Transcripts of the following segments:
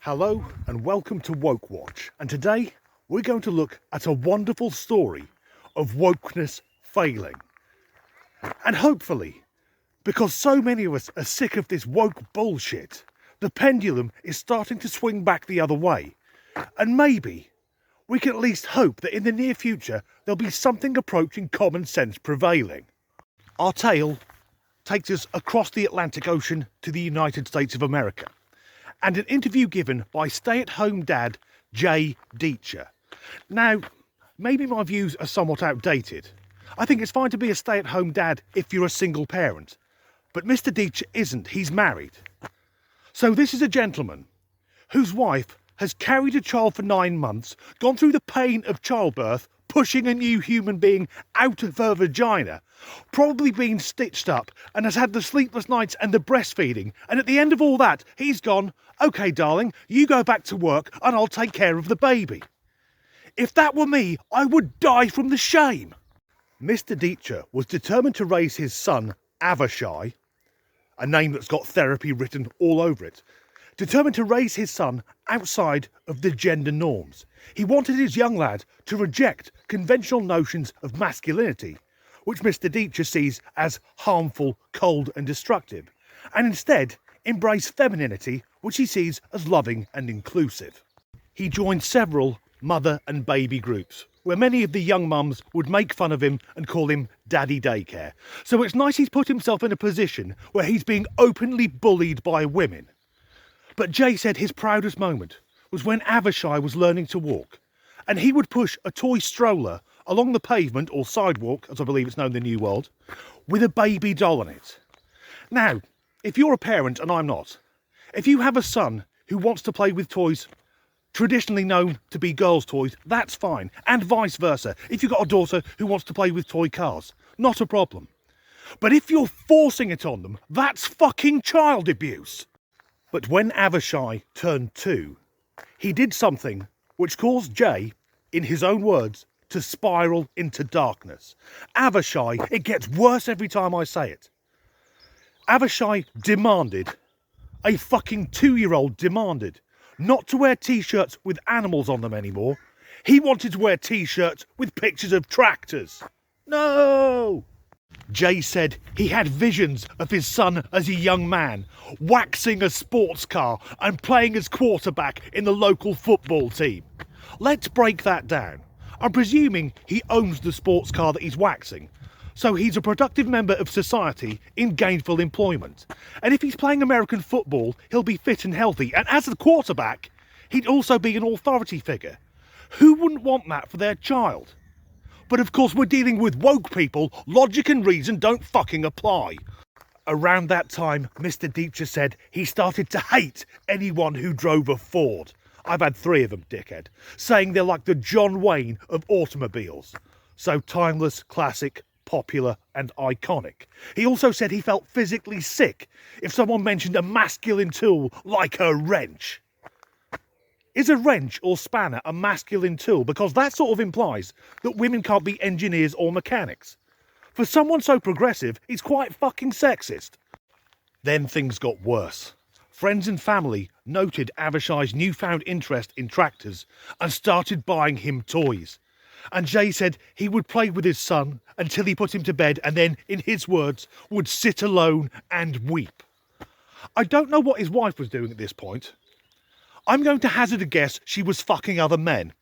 Hello and welcome to Woke Watch, and today we're going to look at a wonderful story of wokeness failing. And hopefully, because so many of us are sick of this woke bullshit, the pendulum is starting to swing back the other way. And maybe we can at least hope that in the near future there'll be something approaching common sense prevailing. Our tale takes us across the Atlantic Ocean to the United States of America, and an interview given by stay-at-home dad Jay Deitcher. Now, maybe my views are somewhat outdated. I think it's fine to be a stay-at-home dad if you're a single parent, but Mr. Deitcher isn't, he's married. So this is a gentleman whose wife has carried a child for 9 months, gone through the pain of childbirth, pushing a new human being out of her vagina, probably been stitched up, and has had the sleepless nights and the breastfeeding, and at the end of all that, he's gone, "Okay, darling, you go back to work and I'll take care of the baby." If that were me, I would die from the shame. Mr. Deitcher was determined to raise his son, Avishai, a name that's got therapy written all over it, determined to raise his son outside of the gender norms. He wanted his young lad to reject conventional notions of masculinity, which Mr. Deitcher sees as harmful, cold and destructive, and instead embrace femininity, which he sees as loving and inclusive. He joined several mother and baby groups, where many of the young mums would make fun of him and call him Daddy Daycare. So it's nice he's put himself in a position where he's being openly bullied by women. But Jay said his proudest moment was when Avishai was learning to walk, and he would push a toy stroller along the pavement, or sidewalk, as I believe it's known in the New World, with a baby doll on it. Now, if you're a parent, and I'm not, if you have a son who wants to play with toys traditionally known to be girls' toys, that's fine, and vice versa. If you've got a daughter who wants to play with toy cars, not a problem. But if you're forcing it on them, that's fucking child abuse. But when Avishai turned 2, he did something which caused Jay, in his own words, to spiral into darkness. Avishai, it gets worse every time I say it. Avishai demanded, a fucking 2-year-old demanded, not to wear t-shirts with animals on them anymore. He wanted to wear t-shirts with pictures of tractors. No! Jay said he had visions of his son as a young man, waxing a sports car and playing as quarterback in the local football team. Let's break that down. I'm presuming he owns the sports car that he's waxing, so he's a productive member of society in gainful employment. And if he's playing American football, he'll be fit and healthy, and as the quarterback, he'd also be an authority figure. Who wouldn't want that for their child? But of course we're dealing with woke people, logic and reason don't fucking apply. Around that time, Mr. Deitcher said he started to hate anyone who drove a Ford. I've had 3 of them, dickhead, saying they're like the John Wayne of automobiles. So timeless, classic, popular and iconic. He also said he felt physically sick if someone mentioned a masculine tool like a wrench. Is a wrench or spanner a masculine tool? Because that sort of implies that women can't be engineers or mechanics. For someone so progressive, it's quite fucking sexist. Then things got worse. Friends and family noted Avishai's newfound interest in tractors and started buying him toys. And Jay said he would play with his son until he put him to bed and then, in his words, would sit alone and weep. I don't know what his wife was doing at this point. I'm going to hazard a guess she was fucking other men.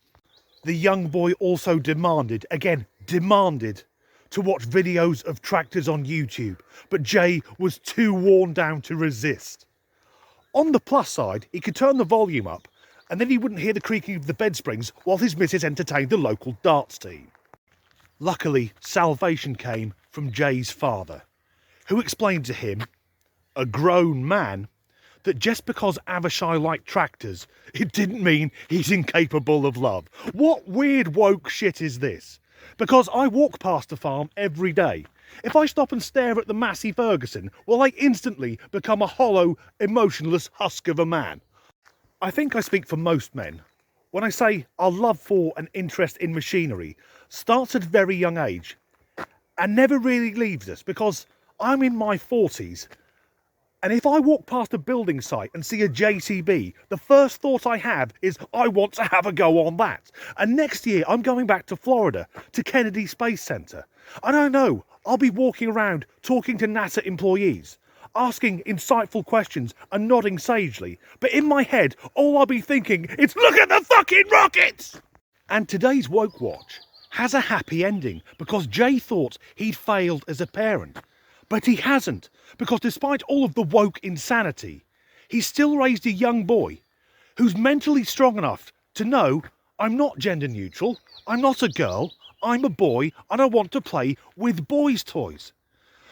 The young boy also demanded, to watch videos of tractors on YouTube, but Jay was too worn down to resist. On the plus side, he could turn the volume up, and then he wouldn't hear the creaking of the bed springs while his missus entertained the local darts team. Luckily, salvation came from Jay's father, who explained to him, a grown man, that just because Avishai liked tractors, it didn't mean he's incapable of love. What weird woke shit is this? Because I walk past a farm every day. If I stop and stare at the Massey Ferguson, will I instantly become a hollow, emotionless husk of a man? I think I speak for most men when I say our love for and interest in machinery starts at a very young age and never really leaves us, because I'm in my 40s And if I walk past a building site and see a JCB, the first thought I have is I want to have a go on that. And next year I'm going back to Florida, to Kennedy Space Center. And I know I'll be walking around talking to NASA employees, asking insightful questions and nodding sagely. But in my head, all I'll be thinking is, look at the fucking rockets! And today's Woke Watch has a happy ending because Jay thought he'd failed as a parent. But he hasn't, because despite all of the woke insanity, he's still raised a young boy who's mentally strong enough to know, I'm not gender neutral, I'm not a girl, I'm a boy and I want to play with boys' toys.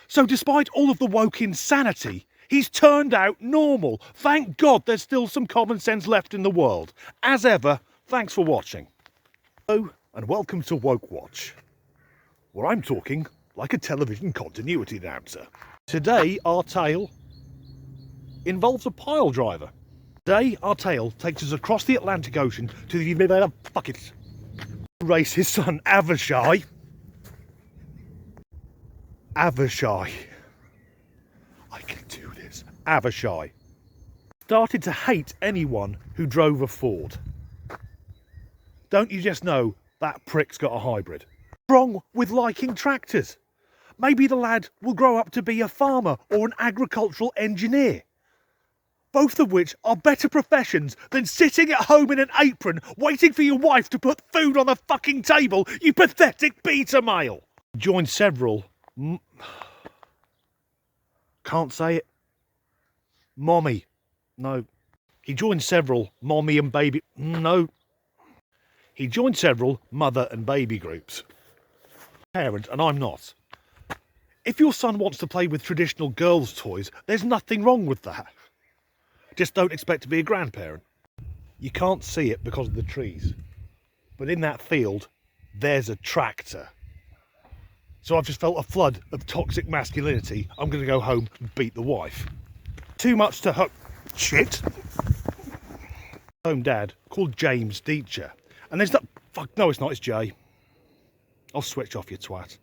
So despite all of the woke insanity, he's turned out normal. Thank God there's still some common sense left in the world. As ever, thanks for watching. Hello and welcome to Woke Watch, where I'm talking like a television continuity announcer. Today our tale involves a pile driver. Today our tale takes us across the Atlantic Ocean to the race his son Avishai. I can do this. Avishai started to hate anyone who drove a Ford. Don't you just know that prick's got a hybrid? What's wrong with liking tractors? Maybe the lad will grow up to be a farmer or an agricultural engineer. Both of which are better professions than sitting at home in an apron waiting for your wife to put food on the fucking table, you pathetic beta male. Joined several... Can't say it. Mommy. No. He joined several mommy and baby... No. He joined several mother and baby groups. Parent, and I'm not. If your son wants to play with traditional girls' toys, there's nothing wrong with that. Just don't expect to be a grandparent. You can't see it because of the trees. But in that field, there's a tractor. So I've just felt a flood of toxic masculinity. I'm going to go home and beat the wife. Too much to shit. Home dad called James Deacher. And there's no... Fuck, no it's not, it's Jay. I'll switch off, you twat.